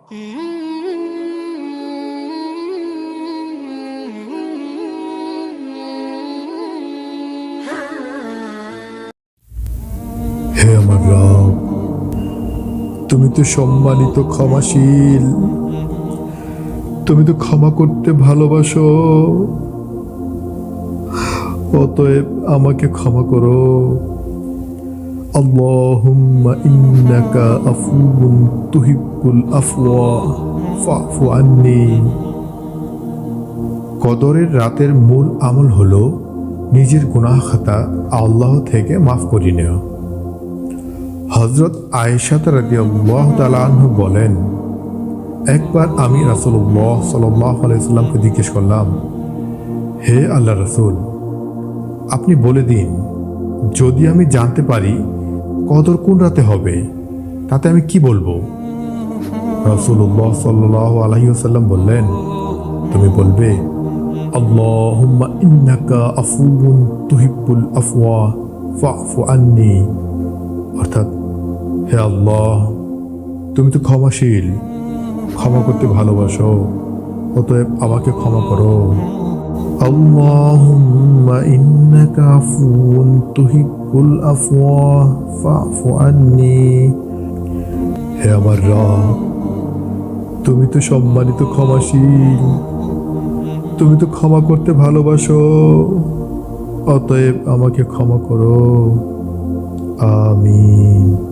হে আমার রব, তুমি তো সম্মানিত, ক্ষমাশীল, তুমি তো ক্ষমা করতে ভালোবাসো। অতএব আমাকে ক্ষমা করো। আল্লাহুম্মা ইন্নাকা আফুউন তুহিব্বুল আফওয়া ফাফু আন্নি। কদরের রাতের মূল আমল হলো নিজের গুনাহ খাতা আল্লাহ থেকে মাফ করে নেওয়া। হযরত আয়েশা রাদিয়াল্লাহু তাআলা আনহা বলেন, একবার আমি রাসূলুল্লাহ সাল্লাল্লাহু আলাইহি সাল্লামকে জিজ্ঞেস করলাম, হে আল্লাহ রাসূল, আপনি বলে দিন, যদি আমি জানতে পারি কদর কোন রাতে হবে, তাতে আমি কি বলবো? রাসূলুল্লাহ সাল্লাল্লাহু আলাইহি ওয়াসাল্লাম বললেন, তুমি বলবে, আল্লাহুম্মা ইন্নাকা আফুউন তুহিব্বুল আফওয়া ফাফু আন্নি। অর্থাৎ, হে আল্লাহ, তুমি তো ক্ষমাশীল, ক্ষমা করতে ভালোবাসো, অতএব আমাকে ক্ষমা করো। আল্লাহুম্মা ইন্নাকা আফুউন তুহিব্বুল আফওয়া ফাফু আন্নি। হে আমার রব, তুমি তো সম্মানিত, ক্ষমাশীল, তুমি তো ক্ষমা করতে ভালোবাসো, অতএব আমাকে ক্ষমা করো। আমিন।